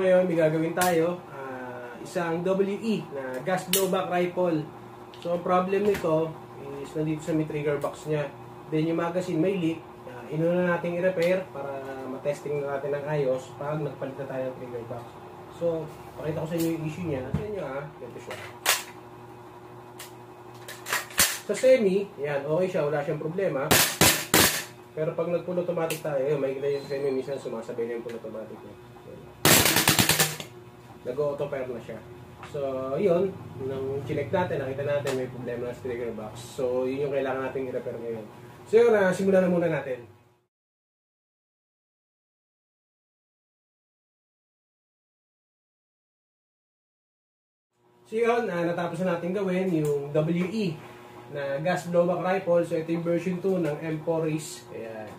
Ngayon, may gagawin tayo, isang WE na gas blowback rifle. So, ang problem nito is nandito sa may trigger box niya. Then, yung magazine may leak. Inuna natin i-repair para matesting natin ng ayos pag nagpalit na tayo ng trigger box. So, pakita ko sa inyo yung issue niya. Sa inyo ganito siya. Sa semi, yan, okay siya, wala siyang problema. Pero pag nag-full automatic tayo, may kita yung semi, minsan sumasabay na yung full automatic niya. Nag-auto-fire na siya. So, yun. Nung chinek natin, nakita natin may problema na sa trigger box. So, yun yung kailangan natin i-repair ngayon. So, yun simulan na muna natin. So, yun. Natapos na natin gawin yung WE na gas blowback rifle. So, ito yung version 2 ng M4 Race. Ayan.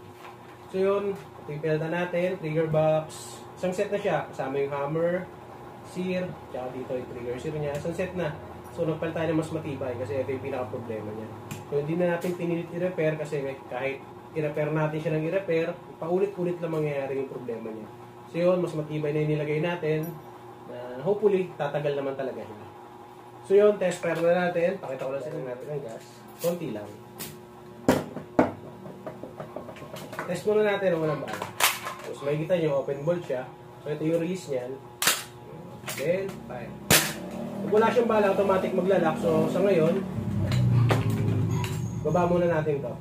So, yun. Ito yung pinalta natin. Trigger box. Isang set na siya. Kasama yung hammer, sear, tsaka dito yung trigger sear niya. Isang set na. So, nagpalit tayo ng mas matibay kasi ito yung pinaka-problema niya. So, hindi na natin pinilit i-repair kasi kahit i-repair natin siya ng i-repair, paulit-ulit lang mangyayari yung problema niya. So, yun, mas matibay na yung nilagay natin na hopefully, tatagal naman talaga siya. So, yun, test fire na natin. Pakita ko lang sa inyo natin ng gas. Konti lang. Test muna natin ang walang bala. Tapos, makikita nyo, open bolt siya. So, ito yung release niyan. Then, fire. Kung wala siyang bala, automatic maglalak. So, sa ngayon, baba muna natin to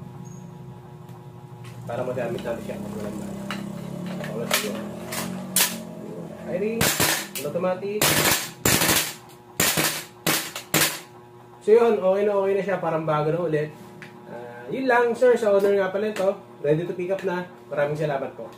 para magamit natin siya kung walang bala. Wala siya. Firing. Automatic. So, yun. Okay na siya. Parang bago na ulit. Yun lang, sir. Sa owner nga pala ito. Ready to pick up na. Maraming salamat po.